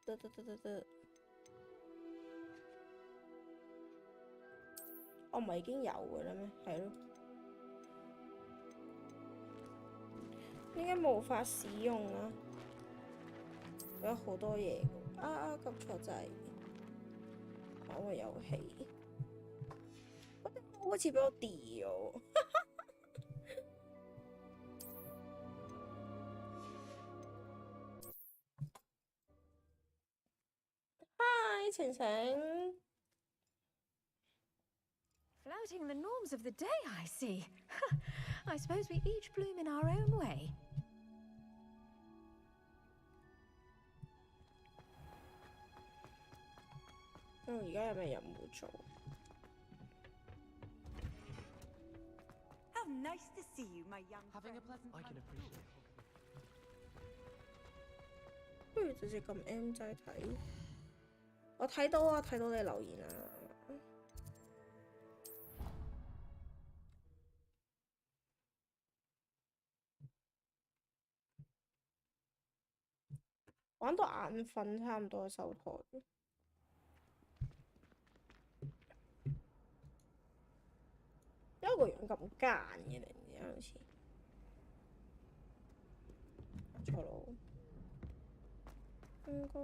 得，我唔係已經有嘅啦咩？係咯，點解無法使用啊？有好多嘢㗎，撳錯掣，玩個遊戲，好似俾我掉。Hi， 晴晴。Flouting the norms of the day, I see. I suppose we each bloom in our own way. 而家有咩任務做 How nice to see you, my young Having a friend. pleasant time. I can appreciate. 不如直接撳 M 掣睇。我睇到啊，睇到你留言啊。玩到眼瞓，差唔多收台。因為個樣咁奸嘅，突然之間好似錯咯，應該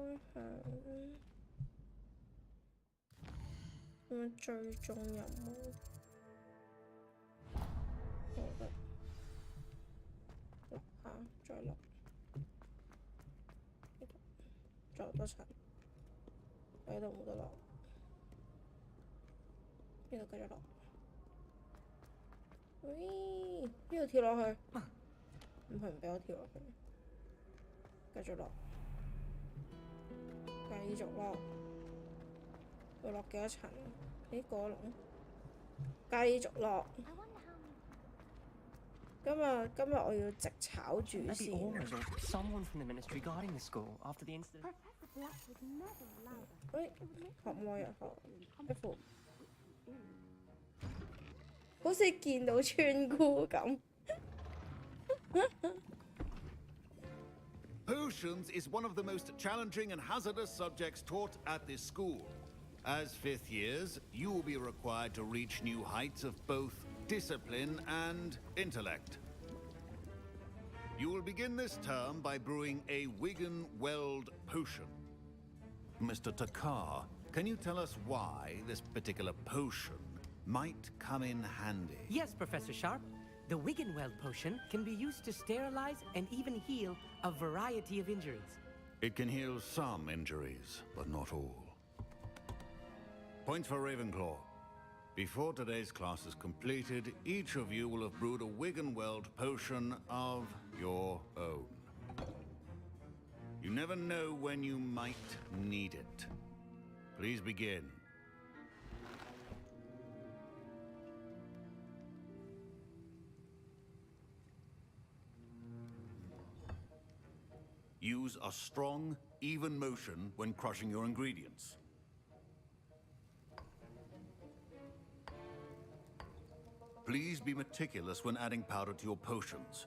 係最終任務。好嘅，落下再落。再落多層，喺度冇得落，呢度繼續落。喂，呢度跳落去，唔係唔俾我跳落去，繼續落，繼續落，要落幾多層？呢個籠，繼續落。今日我要直炒住先。Someone from the ministry guarding the school after the incident. 喂，學魔入學，F，好似見到村姑咁。Potions is one of the most challenging and hazardous subjects taught at this school. As fifth years, you will be required to reach new heights of both discipline and intellect. You will begin this term by brewing a Wigan-Weld potion. Mr. Takar, can you tell us why this particular potion might come in handy? Yes, Professor Sharp. The Wigan-Weld potion can be used to sterilize and even heal a variety of injuries. It can heal some injuries, but not all. Points for Ravenclaw. Before today's class is completed, each of you will have brewed a Wigan-Weld potion of your own. You never know when you might need it. Please begin. Use a strong, even motion when crushing your ingredients. Please be meticulous when adding powder to your potions.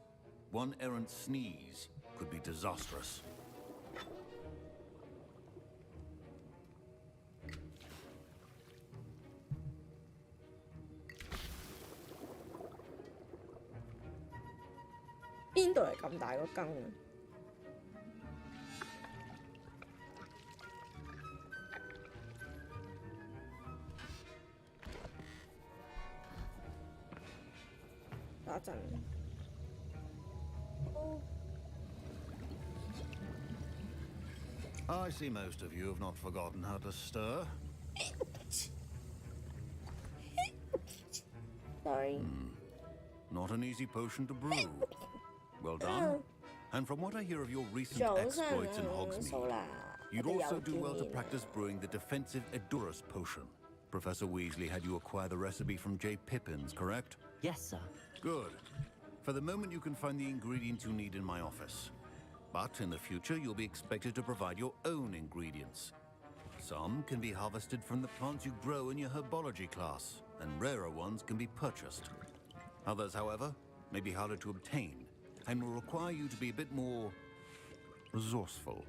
One errant sneeze could be disastrous.邊度嚟咁大個羹啊？打陣。I see most of you have not forgotten how to stir. Sorry. Not an easy potion to brew. Well done. And from what I hear of your recent exploits in Hogsmeade, you'd also do well to practice brewing the defensive Edurus potion. Professor Weasley had you acquire the recipe from J. Pippins, correct? Yes, sir. Good. For the moment, you can find the ingredients you need in my office. But in the future, you'll be expected to provide your own ingredients. Some can be harvested from the plants you grow in your herbology class, and rarer ones can be purchased. Others, however, may be harder to obtain, and will require you to be a bit more resourceful.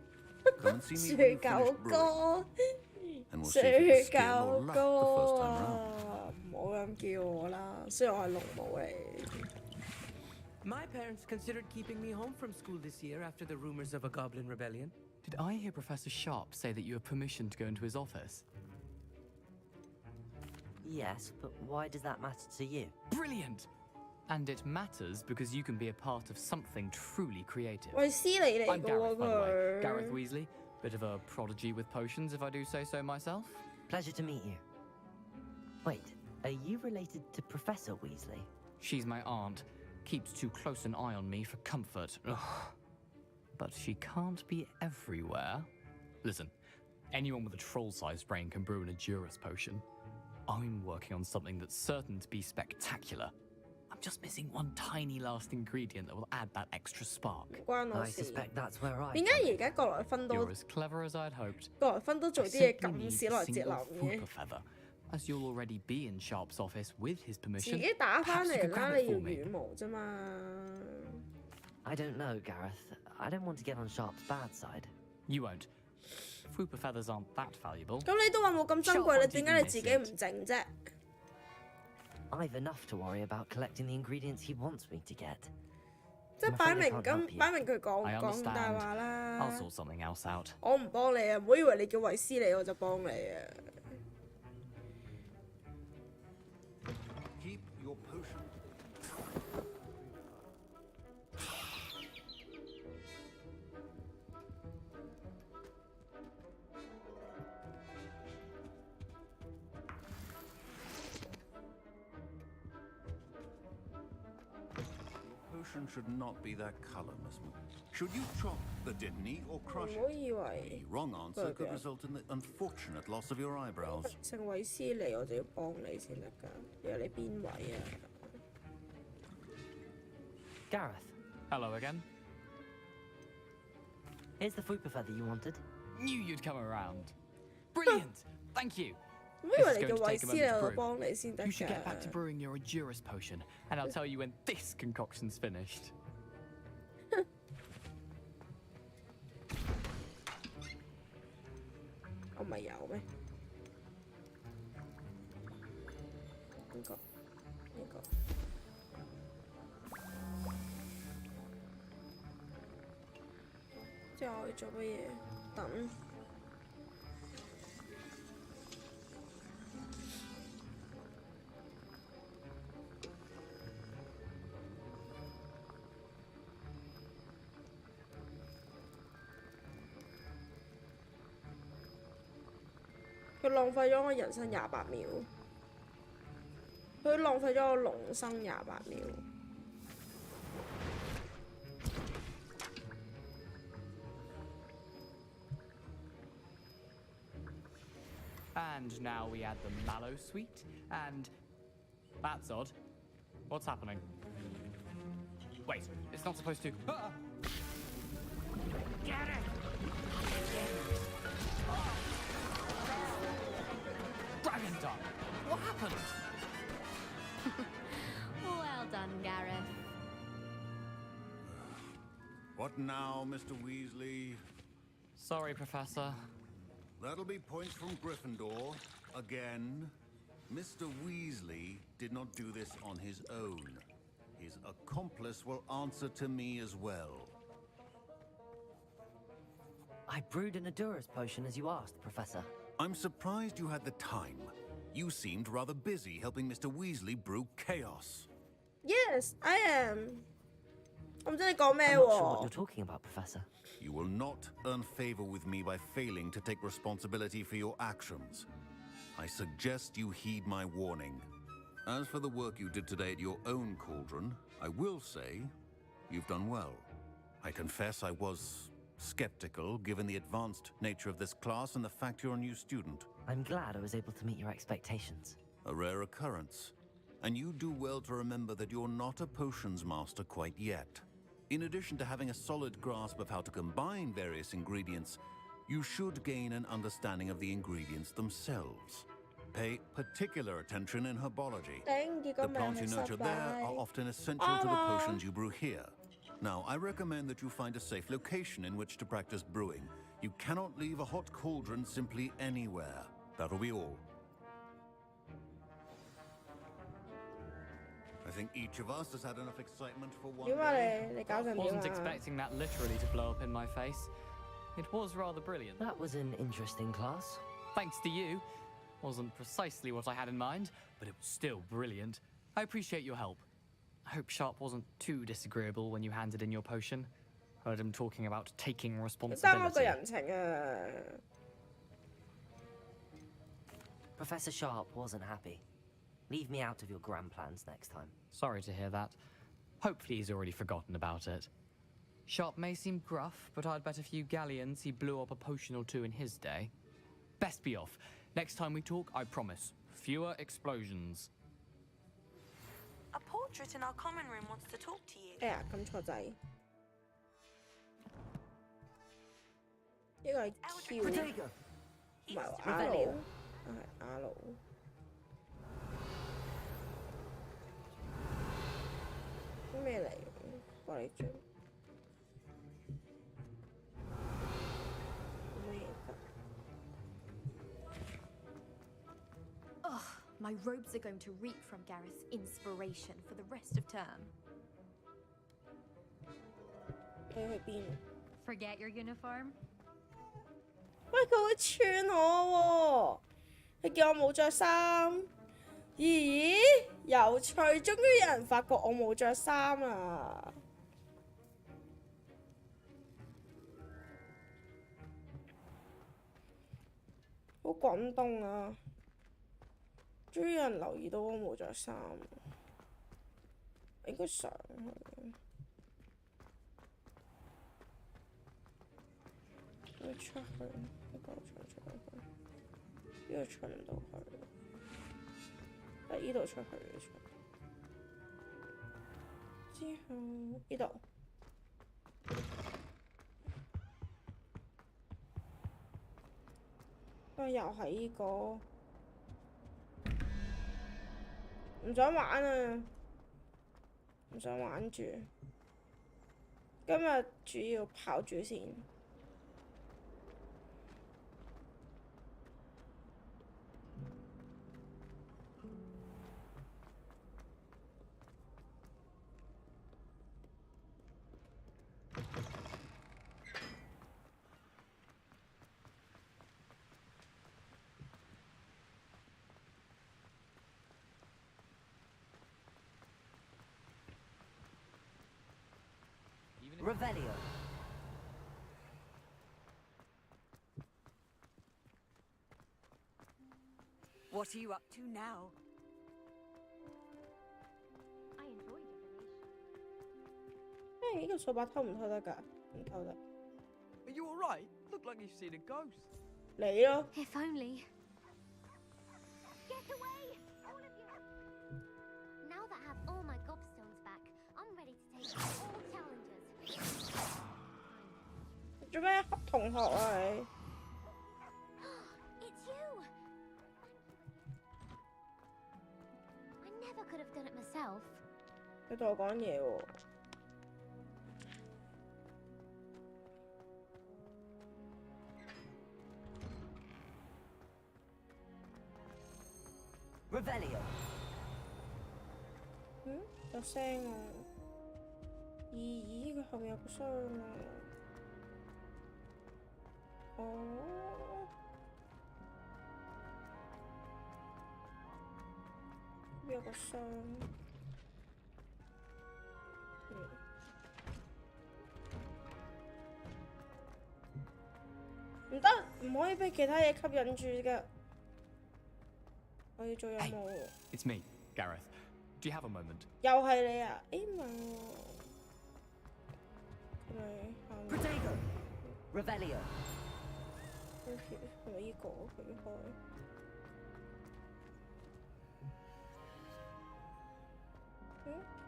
Come and see me 睡 when you 覺 finish brewing, 哥， and we'll see if 睡 it was skill 覺 or luck 哥 the first time 啊 round.！唔好咁叫我啦，雖然我係龍母嚟。 My parents considered keeping me home from school this year after the rumors of a goblin rebellion. Did I hear Professor Sharp say that you have permission to go into his office? Yes, but why does that matter to you? Brilliant! And it matters because you can be a part of something truly creative. 衛斯理嚟 I'm 嘅 Gareth, 喎 by the way. Gareth 佢。 Weasley. Bit of a prodigy with potions, if I do say so myself. Pleasure to meet you. Wait, are you related to Professor Weasley? She's my aunt. Keeps too close an eye on me for comfort. Ugh. But she can't be everywhere. Listen, anyone with a troll-sized brain can brew an Edurus potion. I'm working on something that's certain to be spectacular. I'm just missing one tiny last ingredient that will add that extra spark. 唔關我 I 事。 suspect that's where I 點解而家過來分都 You're as clever as I'd hoped. 過來分都做 I 啲嘢 simply 咁 need 屎 a 來節 single 流嘅 Fooper？feather, as you'll already be in Sharp's office with his 自 permission. 己打翻 Perhaps you 嚟 could 啦！ grab 你 it 要 for me. 羽毛啫嘛。 I don't know, Gareth. I don't want to get on Sharp's bad side. You won't. Fooper feathers aren't that valuable. 咁你都話冇咁珍貴，你點解你自己唔整啫？ I've enough to worry about collecting the ingredients he wants me to get. 即係擺明咁，擺明佢講 I 講大 understand. 話 I'll 啦。 sort something else out. 我唔幫你啊！唔好以為你叫維斯利我就幫你啊！ Keep your potion. Potion should not be that color, Miss Moon. Should you chop the Didney or 唔 crush 好 it? 以為 The wrong answer could Okay. result in the unfortunate loss of your eyebrows. 成維斯利我就要幫你先得㗎。你話你邊位啊？ Gareth, Hello again. here's the Fooper feather you wanted. Knew you'd come around. Brilliant. Thank you. 唔好以為你叫維斯利我就幫你先得 You should get back to 㗎。 brewing your Edurus potion, and I'll tell you when this concoction's finished. 我咪有咩？呢個呢個。之後我要做乜嘢？等。佢浪費咗我人生28秒，佢浪費咗我龍生28秒。 And now we add the mallow sweet, and that's odd. What's happening? Wait, it's not supposed to. Ah! Get it! Dragon Dog! What happened? Well done, Gareth. What now, Mr. Weasley? Sorry, Professor. That'll be points from Gryffindor. Again. Mr. Weasley did not do this on his own. His accomplice will answer to me as well. I brewed an Edurus potion as you asked, Professor. I'm surprised you had the time. You seemed rather busy helping Mr. Weasley brew chaos. Yes, I am。我唔知你講咩 I'm not sure what 喎 you're？talking about, Professor. You will not earn favor with me by failing to take responsibility for your actions. I suggest you heed my warning. As for the work you did today at your own cauldron, I will say you've done well. I confess I was skeptical given the advanced nature of this class and the fact you're a new student. I'm glad I was able to meet your expectations. A rare occurrence. And you do well to remember that you're not a potions master quite yet. In addition to having a solid grasp of how to combine various ingredients, you should gain an understanding of the ingredients themselves. Pay particular attention in herbology. 頂，結果 The 咪 plants 係 you 失 nurture there are 敗。 often essential to the Ah. potions you brew here. Now, I recommend that you find a safe location in which to practice brewing, You cannot leave a hot cauldron simply anywhere. That'll be all. I think each of us has had enough excitement for one 點啊 day. 你搞成點 Wasn't 啊？ expecting that literally to blow up in my face. It was rather brilliant. That was an interesting class. Thanks to you. Wasn't precisely what I had in mind, but it was still brilliant. I appreciate your help. I hope Sharp wasn't too disagreeable when you handed in your potion. Heard him talking about taking 爭我個 responsibility. 人情啊！ Professor Sharp wasn't happy. Leave me out of your grand plans next time. Sorry to hear that. Hopefully he's already forgotten about it. Sharp may seem gruff, but I'd bet a few galleons he blew up a potion or two in his day. Best be off. Next time we talk, I promise, fewer explosions. A portrait in our common room wants to talk to you. 哎呀，撳錯掣。呢個係 Q， 唔 Protego! 係喎 R 路，係 R 路。咩嚟？過嚟追。咩㗎？ Ugh, my robes are going to reek from Gareth's inspiration for the rest of term. 你去邊？ Forget your uniform? 喂，佢會串我喎！佢叫我冇着衫。咦？有趣，終於有人發覺我冇着衫啦！好滾動啊！終於有人留意到我冇着衫，應該上去。要出去，呢個出去，呢個出唔到去。喺呢度出去嘅出，之後呢度，又係呢個，唔想玩啊！唔想玩住，今日主要跑住先。Revelio. What are you up to now? I enjoy divination. 呢個掃把偷唔偷得㗎？唔偷得。 Are you alright? Look like you've seen a ghost. 你咯。 If only. Get away, all of you! Now that I have all my gobstones back, I'm ready to take on all challenges. 做咩恰同學啊你？ It's you! I never could have done it myself. 佢同我講嘢喎。 Revelio. 有聲啊！咦，佢後面有個箱啊！哦，呢有個箱。唔得，唔可以俾其他嘢吸引住㗎。我要做任務。 It's me, Gareth. Do you have a moment? 又係你啊！誒唔係喎，係咪 Protego. Revelio. 係咪依個佢開？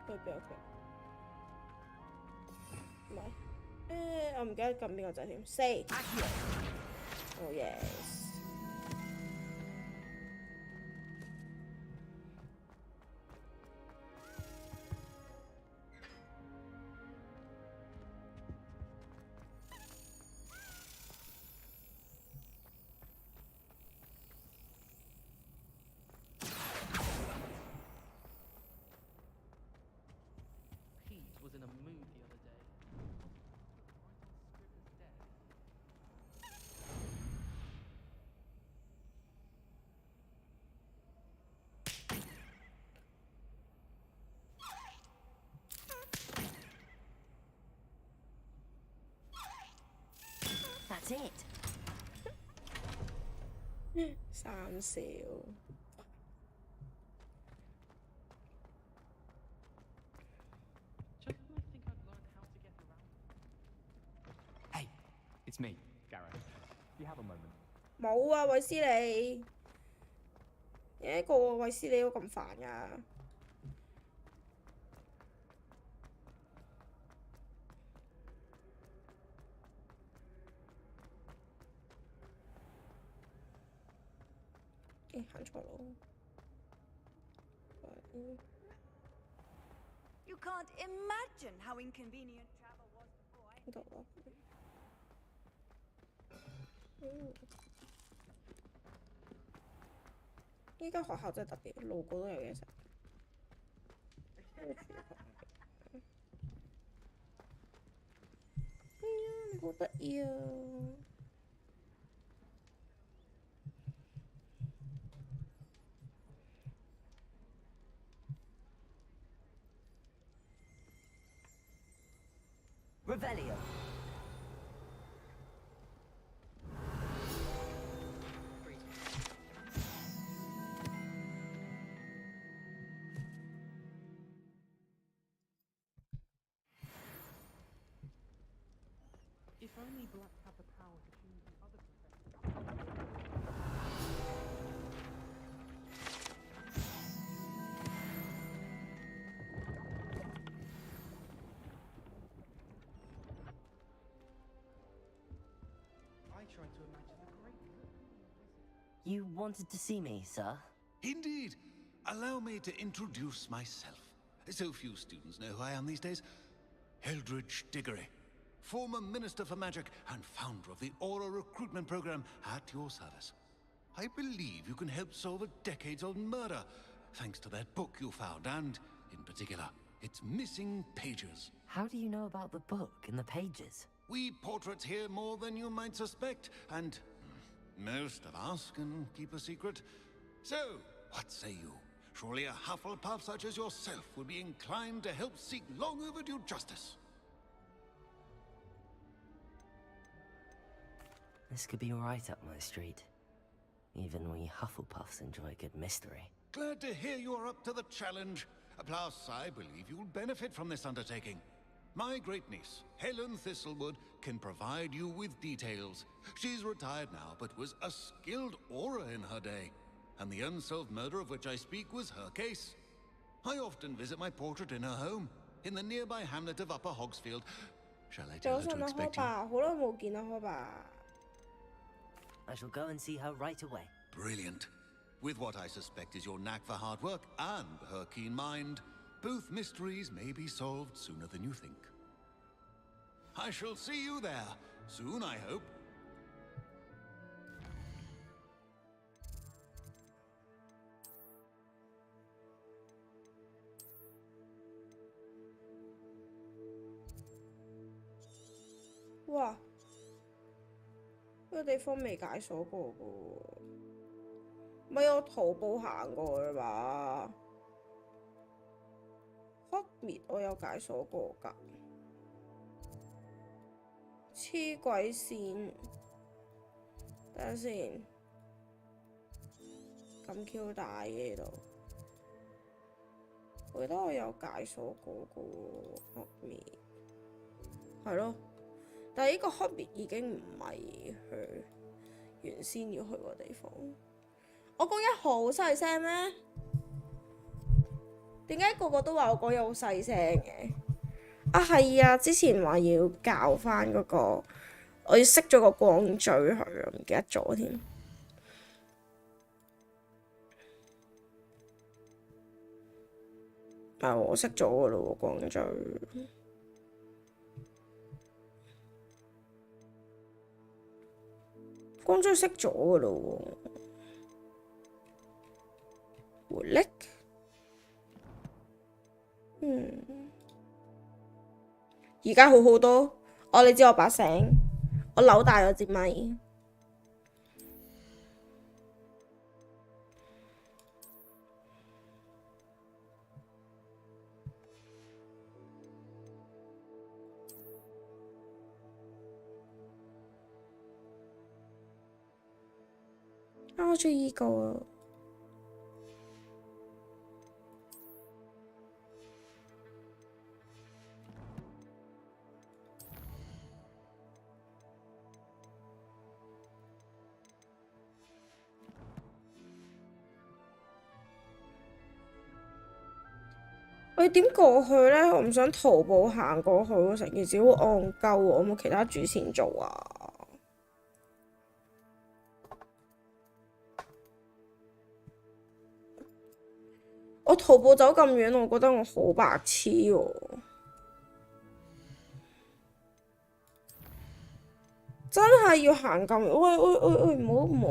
佢邊有佢？唔係，我唔記得撳邊個掣添。4。Oh yes。bit. 三少。Hey, it's me, Gareth. Do you have a moment? 冇啊，衛斯理。一個衛斯理都咁煩噶。行錯路。You can't imagine how inconvenient travel was before I... 呢度咯。依間學校真係特別，路過都有嘢食。你好得意啊！Revelio. If only Black had the power to choose the other professors. I tried to imagine a great You wanted to see me, sir? Indeed. Allow me to introduce myself. So few students know who I am these days. Eldridge Diggory, former Minister for Magic and founder of the Aura recruitment program at your service. I believe you can help solve a decades-old murder, thanks to that book you found, and, in particular, its missing pages. How do you know about the book and the pages? We portraits hear more than you might suspect, and most of us can keep a secret. So, what say you? Surely a Hufflepuff such as yourself would be inclined to help seek long overdue justice. This could be right up my street. Even we Hufflepuffs enjoy a good mystery. Glad to hear you are up to the challenge. Plus, I believe you'll benefit from this undertaking. My great niece, Helen Thistlewood, can provide you with details. She's retired now, but was a skilled aura in her day. And the unsolved murder of which I speak was her case. I often visit my portrait in her home, in the nearby hamlet of Upper Hogsfield. Shall I tell her to expect you? 好耐冇見阿開爸。I shall go and see her right away. Brilliant. With what I suspect is your knack for hard work and her keen mind, both mysteries may be solved sooner than you think. I shall see you there, soon I hope. 哇！呢個地方未解鎖過嘅喎，咪有徒步行過嘅嘛？黑滅我有解鎖過㗎，黐鬼線，等陣先，咁 Q 大嘅呢度，我記得我有解鎖過嘅喎，黑滅，係咯。但係呢個黑滅已經唔係去原先要去個地方。我講嘢好細聲咩？點解個個都話我講嘢好細聲嘅？啊係啊，之前話要教翻嗰個，我要熄咗個光追佢啊，唔記得咗添。係我熄咗噶咯喎，光追。光追熄咗噶咯喎，活力，而家好好多。你知我把聲，我扭大咗支咪。我中意依個啊！我要點過去咧？我唔想徒步行過去喎，成件事好戇鳩喎！我冇其他主線做啊！我徒步走咁遠，我覺得我好白痴喎！真係要行咁遠？喂，唔好！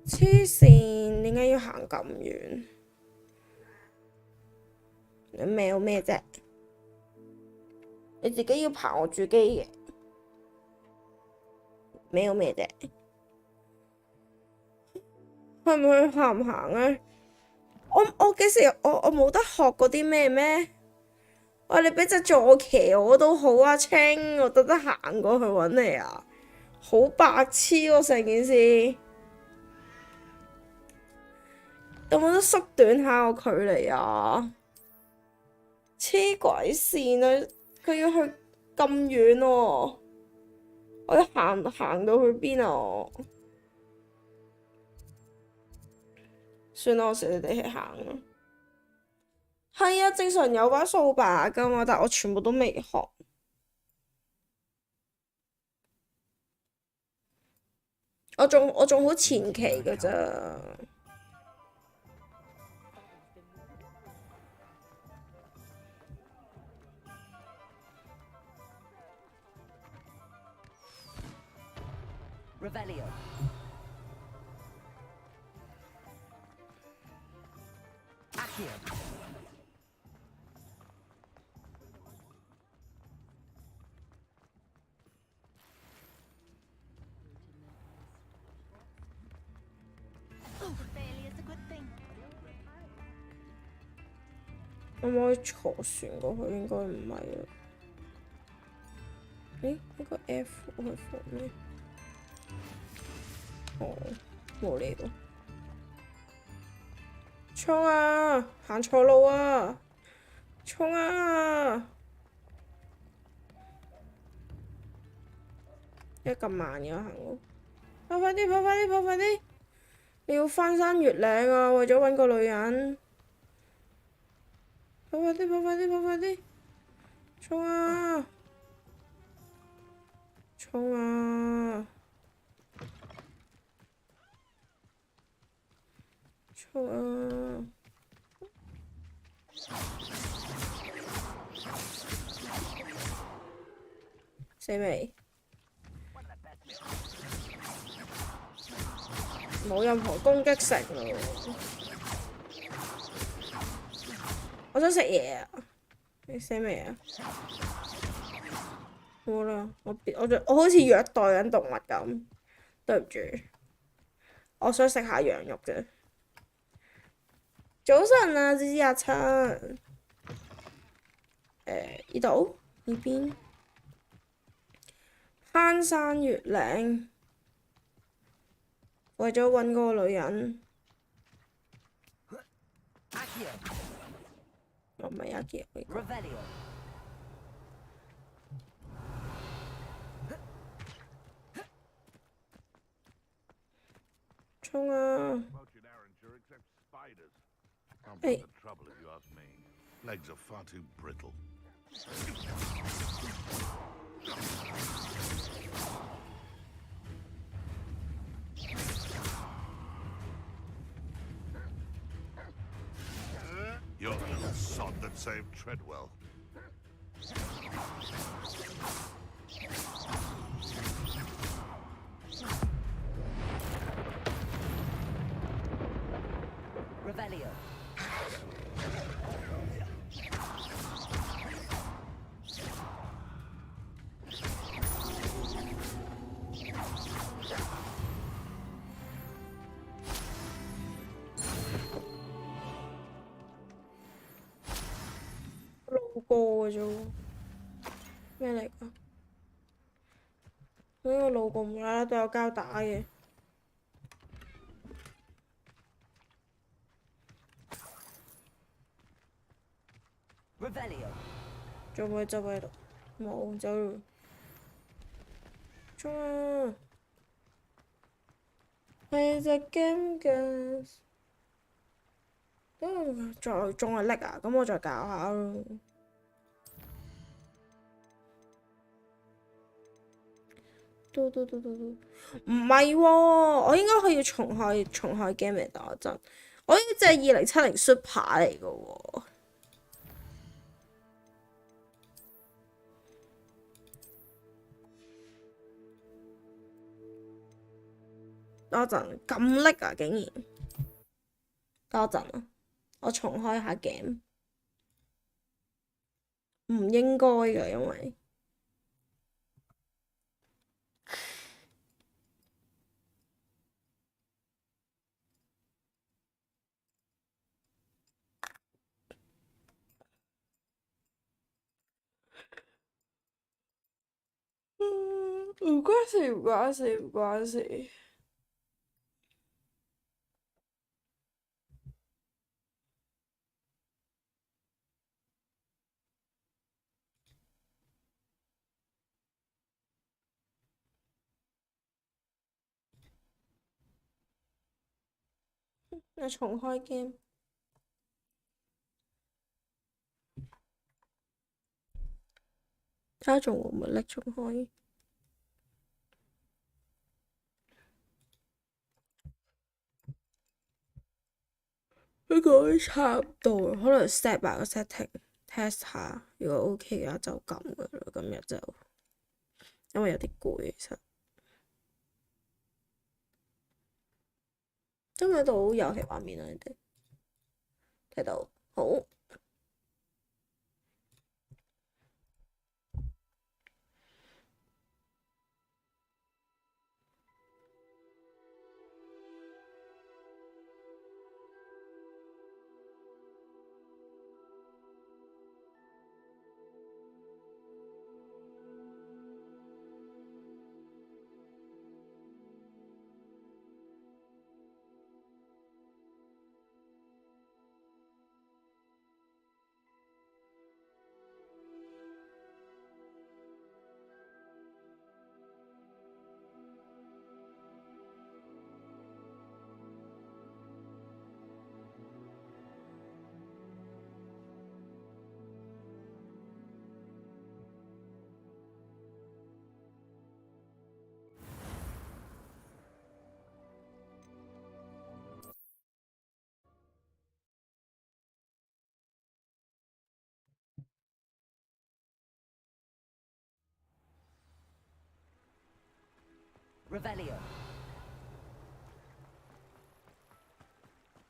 黐線，點解要行咁遠？你喵咩啫？你自己要爬我主機嘅，喵咩啫？去唔去行唔行啊？我幾時我冇得學嗰啲咩？喂，你俾隻坐騎我都好啊，清，我得行過去揾你啊！好白痴喎，成件事，有冇得縮短下個距離啊？黐鬼線啊！佢要去咁遠喎，我要行到去邊啊？算啦，我食你哋去行啦。係啊，正常有把掃把噶嘛，但我全部都未學。我仲好前期噶咋。Revelio. Accio. Failure's a good thing. 可唔可以坐船過去？應該唔係啊。誒，呢個 F 係放咩？哦，無聊。衝啊！行錯路啊！衝啊！咁慢嘅行路，跑快啲！跑快啲！跑快啲！你要翻山越嶺啊！為咗揾個女人，跑快啲！跑快啲！跑快啲！衝啊！衝啊！衝啊！死未？冇任何攻擊性咯。我想食嘢啊！你死未啊？好啦，我好似虐待緊動物咁，對唔住，我想食下羊肉啫。早晨啊，芝芝阿親。呢度呢邊攀山越嶺，為咗揾嗰個女人。我唔係阿傑。衝啊！哎。Legs are far too brittle. You're the little sod that saved Treadwell. Revelio. 個路過無啦啦都有膠打嘅。仲會執喺度，冇走咯。衝啊！係隻 game 嘅。再仲係叻啊！咁我再教下咯。唔係喎，我應該可以重開 game 嚟打陣。我呢隻係2070 Super 嚟嘅喎。等陣咁叻啊！竟然等陣啊！我重開下 game， 唔應該㗎，因為唔關事，唔關事，唔關事。我重開 game，睇下仲會唔會拎重開？呢個差唔多，可能 set 埋個 setting test 下，如果 OK 嘅話就咁噶啦。今日就因為有啲攰，其實真係到遊戲畫面啊！你哋睇到好。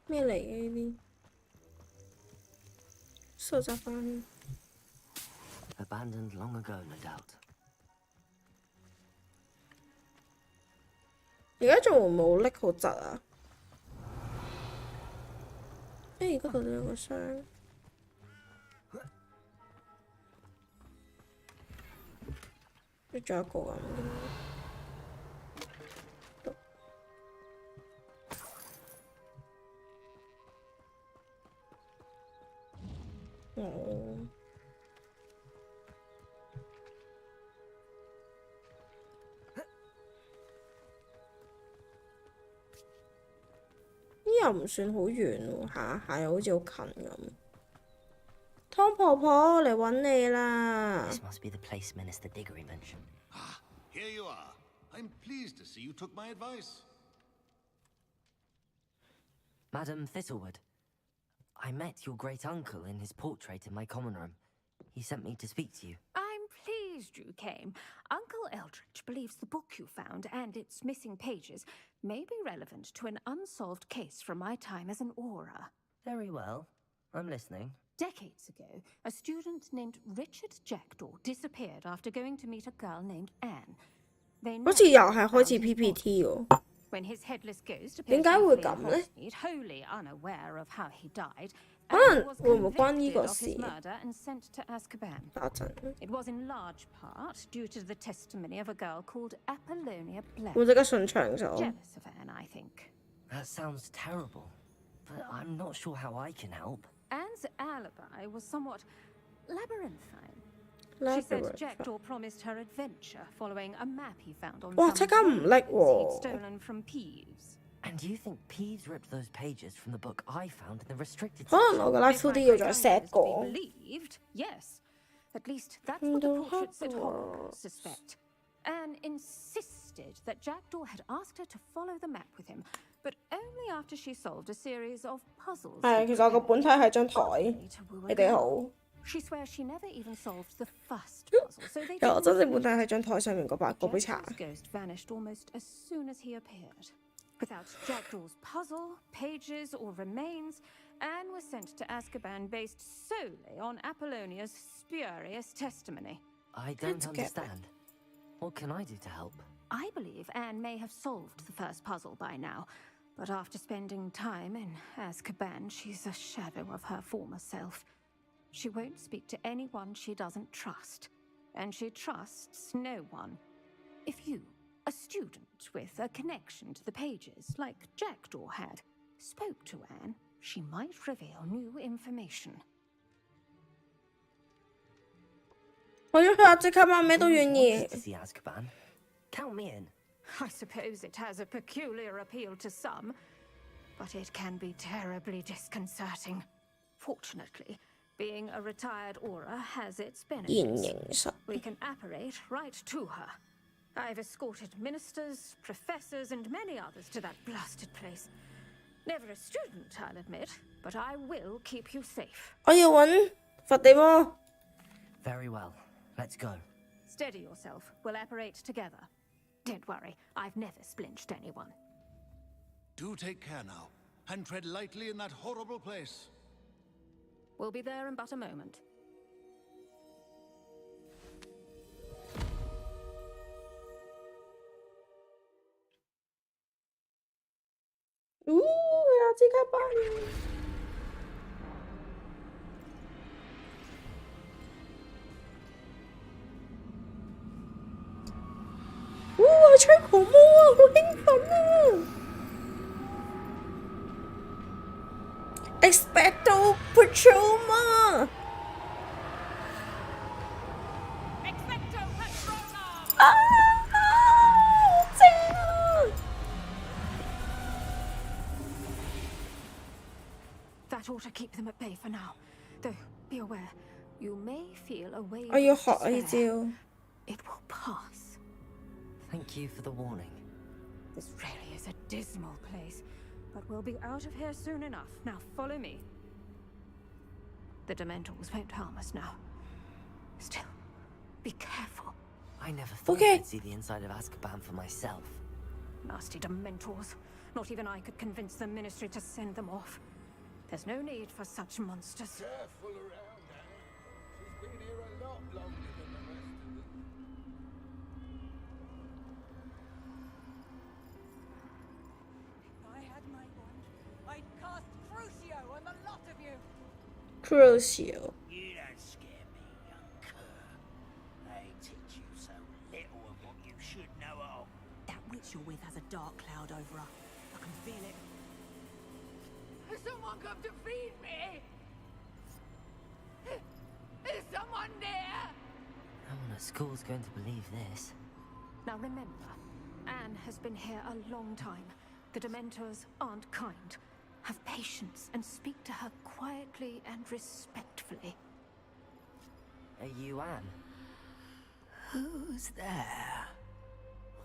咩嚟嘅呢啲？收集翻。Abandoned long ago, no doubt. 而家仲會冇拎好窒啊！嗰度都有個箱。仲有一個咁。哦。呢又唔算好遠喎，下下又好似好近咁。湯婆婆嚟揾你啦！ This must be the place Minister Diggory mentioned. Ah, here you are. I'm pleased to see you took my advice. Madam Thistlewood, I met your great uncle in his portrait in my common room. He sent me to speak to you. I'm pleased you came. Uncle Eldridge believes the book you found and its missing pages may be relevant to an unsolved case from my time as an Aura. Very well. I'm listening. Decades ago, a student named Richard Jackdaw disappeared after going to meet a girl named Anne. They 好似又係開始 PPT 喎。 When his headless ghost 點 appeared 解會 briefly 咁 in 呢？ Hogsmeade, wholly unaware of how he died, and was 會唔會關呢 convicted 個 of his 事？ murder and sent to Azkaban. 等陣， It was in large part due to the testimony of a girl called Apollonia Black. 我即刻順暢咗。 Jealous of Anne, I think. That sounds terrible, but I'm not sure how I can help. Anne's alibi was somewhat labyrinthine. She said Labyrinth Jackdaw promised her adventure following a map he found on 哇！ some 即刻唔叻 pages he'd 喎。 stolen from Peeves. And you think Peeves ripped those pages from the book I found in the restricted 可能 section? 我個 life If my 都要再 friend set is to be 過。 believed, yes. At least that's what the portraits at Hogwarts suspect. Anne insisted that Jackdaw had asked her to follow the map with him, but only after she solved a series of puzzles. 係，其實我個本體係張台。 Ultimately to woo a 你哋 girl. 好。 She swears she never even solved the first puzzle, so they 有我 didn't 真正 finish 本體喺張台上面嗰嗰杯茶。 Jackdaw's ghost vanished almost as soon as he appeared. Without Jackdaw's puzzle, pages, or remains, Anne was sent to Azkaban based solely on Apollonia's spurious testimony. I don't Let's get back. understand. What can I do to help? I believe Anne may have solved the first puzzle by now, but after spending time in Azkaban, she's a shadow of her former self. She won't speak to anyone she doesn't trust, and she trusts no one. If you, a student with a connection to the pages, like Jackdaw had, spoke to Anne, she might reveal new information. 我要去阿即刻班，咩都願 Who 意 wants。to see Azkaban? Count me in. I suppose it has a peculiar appeal to some, but it can be terribly disconcerting. Fortunately, being a retired Aura has its 現 benefits. 形術 We can apparate right to her. I've escorted ministers, professors, and many others to that blasted place. Never a student, I'll admit, but I will keep you safe. 我要揾佛地魔。 Very well. Let's go. Steady yourself. We'll apparate together. Don't worry, I've never splinched anyone. Do take care now, and tread lightly in that horrible place. We'll be there in but a moment.阿即刻班。哇！吹狂魔啊，好興奮啊！Expecto Patronum 啊！好正啊！ That ought to keep them at bay for now. Though, be aware, you may feel a wave 我要 of 學呢 despair. 招。 It will pass. Thank you for the warning. This really is a dismal place, but we'll be out of here soon enough. Now follow me. The Dementors won't harm us now. Still, be careful. I never thought Okay. I'd see the inside of Azkaban for myself. Nasty Dementors. Not even I could convince the Ministry to send them off. There's no need for such monsters. Careful around, Anne. She's been here a lot longer than the rest of them. If I had my wand, I'd cast Crucio on the lot of you. Crucial。 You don't scare me, young cur. They teach you so little of what you should know of. That witch you're with has a dark cloud over her. I can feel it. Has someone come to feed me? Is someone near? No one at school's going to believe this. Now remember, Anne has been here a long time. The Dementors aren't kind. Have patience and speak to her quietly and respectfully. Are you Anne? Who's there?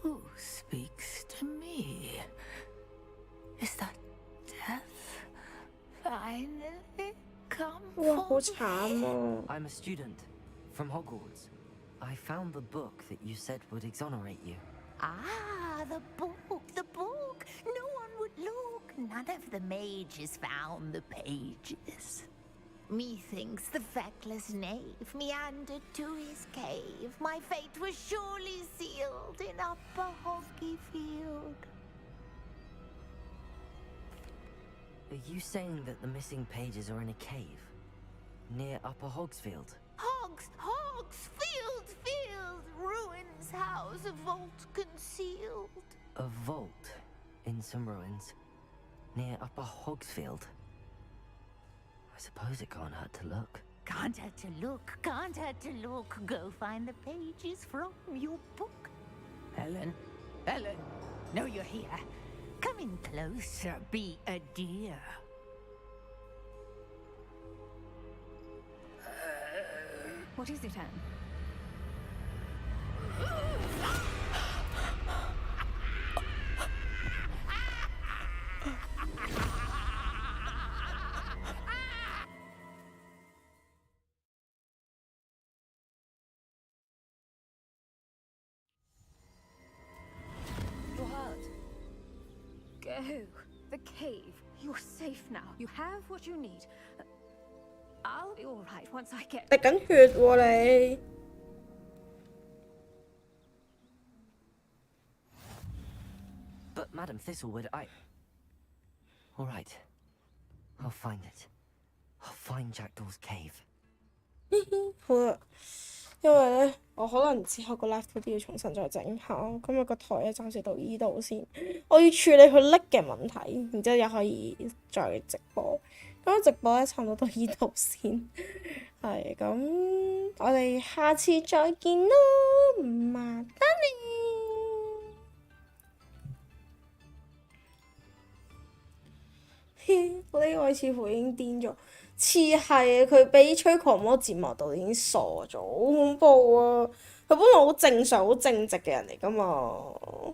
Who speaks to me? Is that death finally come 哇，好 for 慘啊！ I'm a student from Hogwarts. I found the book that you said would exonerate you. Ah, the book, the book. No one would look. None of the mages found the pages. Methinks the feckless knave meandered to his cave. My fate was surely sealed in Upper Hoggy Field. Are you saying that the missing pages are in a cave near Upper Hogsfield? Hogs, field, ruins house, a vault concealed. A vault in some ruins near Upper Hogsfield. I suppose it can't hurt to look. Can't hurt to look. Go find the pages from your book. Ellen, know you're here. Come in closer, be a dear. What is it, Anne? You're hurt. Go. The cave. You're safe now. You have what you need. I'll be all right once I get. 滴緊血喎你。But Madam Thistlewood, All right. I'll find it. I'll find Jackdaw's cave. 好啦，因為咧，我可能之後個 live 都要重新再整下。今日個台咧暫時到依度先，我要處理佢甩嘅問題，然之後又可以再直播。咁直播咧差唔多到依度先，係咁，我哋下次再見啦，麻得你。呢位似乎已經癲咗，似係佢俾催狂魔折磨到已經傻咗，好恐怖啊！佢本來好正常、好正直嘅人嚟㗎嘛。